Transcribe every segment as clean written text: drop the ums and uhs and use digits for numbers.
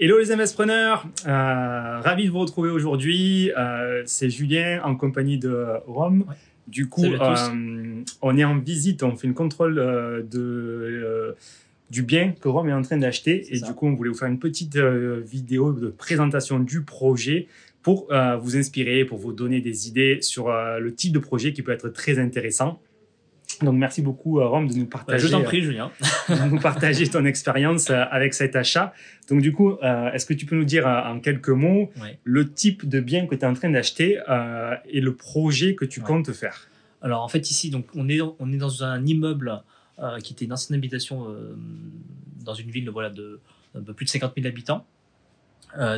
Hello les investisseurs, ravi de vous retrouver aujourd'hui. C'est Julien en compagnie de Rome. Ouais. Du coup, on est en visite, on fait une contrôle du bien que Rome est en train d'acheter. Et du coup, on voulait vous faire une petite vidéo de présentation du projet pour vous inspirer, pour vous donner des idées sur le type de projet qui peut être très intéressant. Donc, merci beaucoup, Rome, de nous partager. Je t'en prie, Julien. De nous partager ton expérience avec cet achat. Donc, du coup, est-ce que tu peux nous dire en quelques mots le type de bien que tu es en train d'acheter et le projet que tu comptes faire? Alors, en fait, ici, donc, on est dans un immeuble qui était une ancienne habitation dans une ville de un peu plus de 50 000 habitants.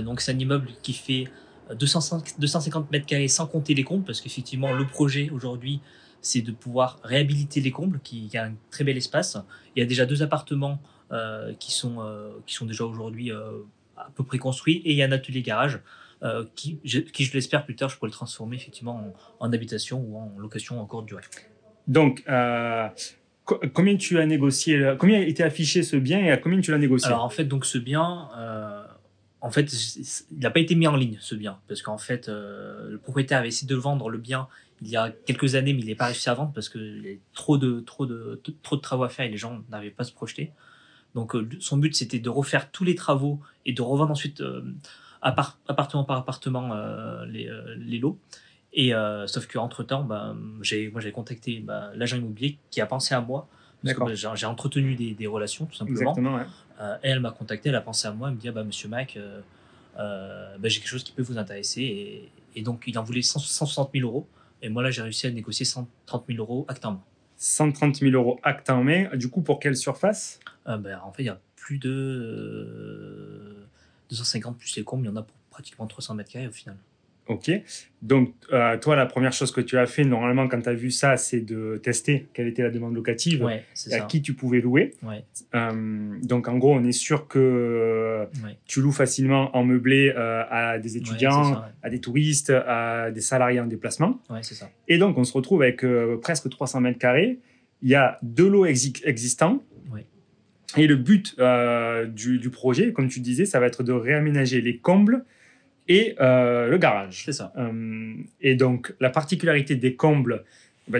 Donc, c'est un immeuble qui fait 250 mètres carrés sans compter les combles, parce qu'effectivement, le projet aujourd'hui, c'est de pouvoir réhabiliter les combles, qui a un très bel espace. Il y a déjà 2 appartements qui sont déjà aujourd'hui à peu près construits, et il y a un atelier-garage qui, je l'espère, plus tard, je pourrais le transformer effectivement en habitation ou en location en courte durée. Donc, combien tu as négocié, combien a été affiché ce bien et à combien tu l'as négocié? Alors, en fait, donc ce bien, en fait, il n'a pas été mis en ligne, ce bien, parce qu'en fait, le propriétaire avait essayé de vendre le bien il y a quelques années, mais il n'est pas réussi à vendre parce qu'il y avait trop de travaux à faire et les gens n'arrivaient pas à se projeter. Donc, son but, c'était de refaire tous les travaux et de revendre ensuite appartement par appartement les lots. Et sauf qu'entre-temps, j'avais contacté l'agent immobilier qui a pensé à moi. Parce que j'ai entretenu des relations, tout simplement. Exactement, ouais. Et elle m'a contacté, elle a pensé à moi, elle me dit Monsieur Mac, j'ai quelque chose qui peut vous intéresser. Et donc, il en voulait 160 000 euros. Et moi, là, j'ai réussi à négocier 130 000 euros acte en main. 130 000 euros acte en main. Du coup, pour quelle surface? En fait, il y a plus de 250 plus les combles, il y en a pour pratiquement 300 mètres carrés au final. Ok. Donc, toi, la première chose que tu as fait, normalement, quand tu as vu ça, c'est de tester quelle était la demande locative, à qui tu pouvais louer. Donc, en gros, on est sûr que tu loues facilement en meublé à des étudiants, à des touristes, à des salariés en déplacement. C'est ça. Et donc, on se retrouve avec presque 300 mètres carrés. Il y a 2 lots existants. Et le but du projet, comme tu disais, ça va être de réaménager les combles et le garage. C'est ça. Et donc, la particularité des combles,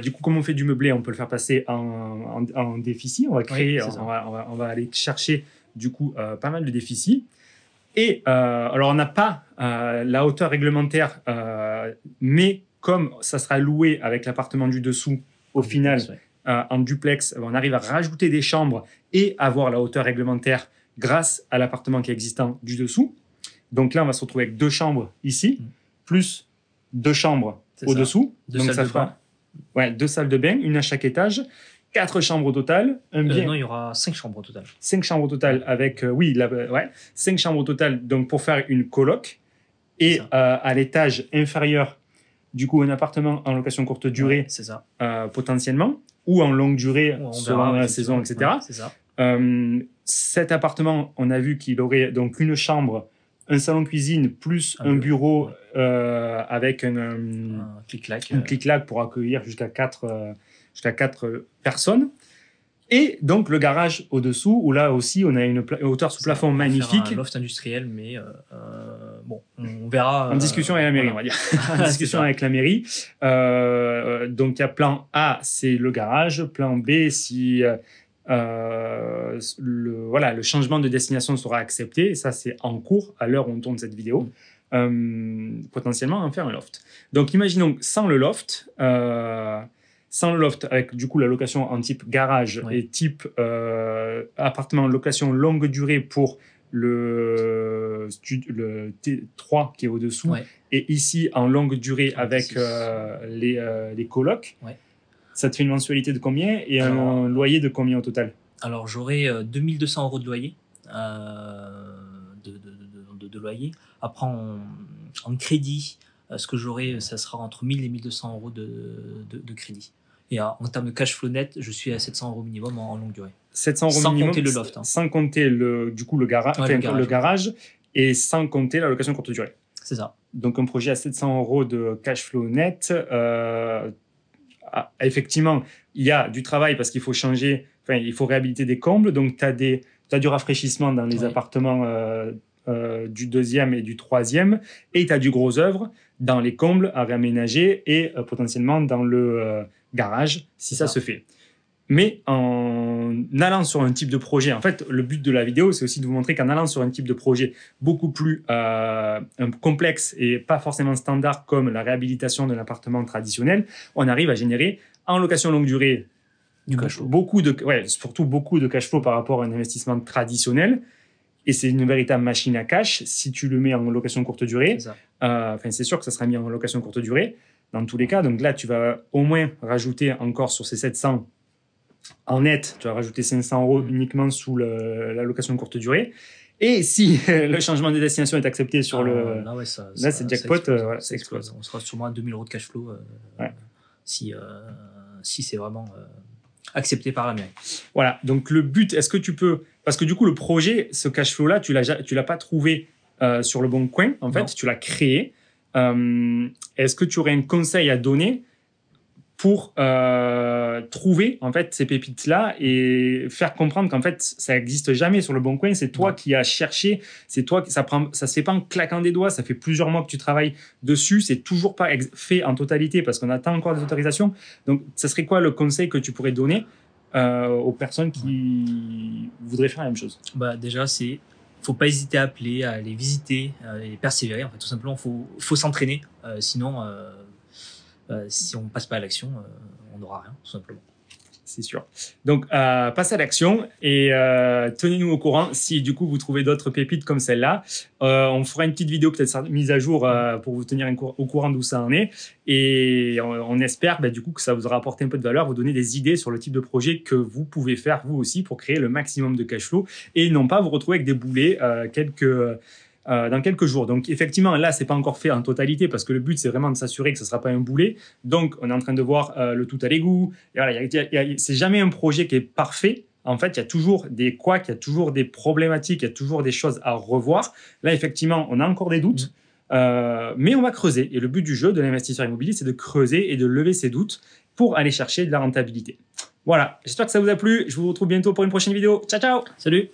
du coup, comme on fait du meublé, on peut le faire passer en déficit. On va créer, on va aller chercher, du coup, pas mal de déficits. Et alors, on n'a pas la hauteur réglementaire, mais comme ça sera loué avec l'appartement du dessous, au final, en duplex, on arrive à rajouter des chambres et avoir la hauteur réglementaire grâce à l'appartement qui est existant du dessous. Donc là, on va se retrouver avec 2 chambres ici, plus 2 chambres au-dessous. Donc ça fera 2 salles de bain, une à chaque étage, 4 chambres au total. Non, il y aura 5 chambres au total. 5 chambres au total avec, 5 chambres au total donc pour faire une coloc. Et à l'étage inférieur, du coup, un appartement en location courte durée, potentiellement, ou en longue durée, selon la saison, etc. Cet appartement, on a vu qu'il aurait donc une chambre, un salon cuisine plus un bureau avec un clic-clac pour accueillir jusqu'à 4 personnes. Et donc le garage au-dessous, où là aussi on a une hauteur sous plafond magnifique. Un loft industriel, mais on verra. En discussion avec la mairie, on va dire. En discussion avec la mairie. Donc il y a plan A, c'est le garage. Plan B, si le changement de destination sera accepté, et ça c'est en cours à l'heure où on tourne cette vidéo, potentiellement en faire un loft. Donc imaginons sans le loft, avec du coup la location en type garage et type appartement en location longue durée pour le T3 qui est au-dessous, et ici en longue durée avec les colocs. Ça te fait une mensualité de combien et un loyer de combien au total? Alors, j'aurai 2 200 euros de loyer. De loyer. Après, en crédit, ce que j'aurai, ça sera entre 1 000 et 1 200 euros de crédit. Et en termes de cash flow net, je suis à 700 euros minimum en longue durée. 700 euros minimum, sans compter le loft. Sans compter le garage et sans compter la location courte durée. C'est ça. Donc, un projet à 700 euros de cash flow net. Effectivement, il y a du travail parce qu'il faut changer, il faut réhabiliter des combles. Donc, tu as du rafraîchissement dans les appartements du deuxième et du troisième, et tu as du gros œuvre dans les combles à réaménager et potentiellement dans le garage, si ça se fait. Mais en allant sur un type de projet, en fait, le but de la vidéo, c'est aussi de vous montrer qu'en allant sur un type de projet beaucoup plus complexe et pas forcément standard comme la réhabilitation d'un appartement traditionnel, on arrive à générer en location longue durée du cash flow. Surtout beaucoup de cash flow par rapport à un investissement traditionnel. Et c'est une véritable machine à cash si tu le mets en location courte durée. C'est sûr que ça sera mis en location courte durée dans tous les cas. Donc là, tu vas au moins rajouter encore sur ces 700 en net, tu vas rajouter 500 € uniquement sous la location courte durée. Et si le changement de destination est accepté sur là, c'est jackpot, ça explose. On sera sûrement à 2000 € de cash flow si c'est vraiment accepté par la mairie. Voilà, donc le but, est-ce que tu peux... Parce que du coup, le projet, ce cash flow-là, tu l'as pas trouvé sur le bon coin, en fait, tu l'as créé. Est-ce que tu aurais un conseil à donner pour trouver en fait ces pépites-là et faire comprendre qu'en fait ça n'existe jamais sur le bon coin, c'est toi qui as cherché, c'est toi qui ça se fait pas en claquant des doigts, ça fait plusieurs mois que tu travailles dessus, c'est toujours pas fait en totalité parce qu'on attend encore des autorisations. Donc ça serait quoi le conseil que tu pourrais donner aux personnes qui voudraient faire la même chose? Déjà, faut pas hésiter à appeler, à aller visiter et persévérer. En fait, tout simplement, faut s'entraîner. Sinon, si on passe pas à l'action, on n'aura rien, tout simplement. C'est sûr. Donc, passez à l'action et tenez-nous au courant si du coup vous trouvez d'autres pépites comme celle-là. On fera une petite vidéo peut-être mise à jour pour vous tenir au courant d'où ça en est. Et on espère du coup que ça vous aura apporté un peu de valeur, vous donner des idées sur le type de projet que vous pouvez faire vous aussi pour créer le maximum de cash flow et non pas vous retrouver avec des boulets dans quelques jours. Donc effectivement, là, c'est pas encore fait en totalité parce que le but, c'est vraiment de s'assurer que ce sera pas un boulet. Donc, on est en train de voir le tout à l'égout. Et voilà, c'est jamais un projet qui est parfait. En fait, il y a toujours des couacs, il y a toujours des problématiques, il y a toujours des choses à revoir. Là, effectivement, on a encore des doutes, mais on va creuser. Et le but du jeu de l'investisseur immobilier, c'est de creuser et de lever ses doutes pour aller chercher de la rentabilité. Voilà, j'espère que ça vous a plu. Je vous retrouve bientôt pour une prochaine vidéo. Ciao, ciao! Salut!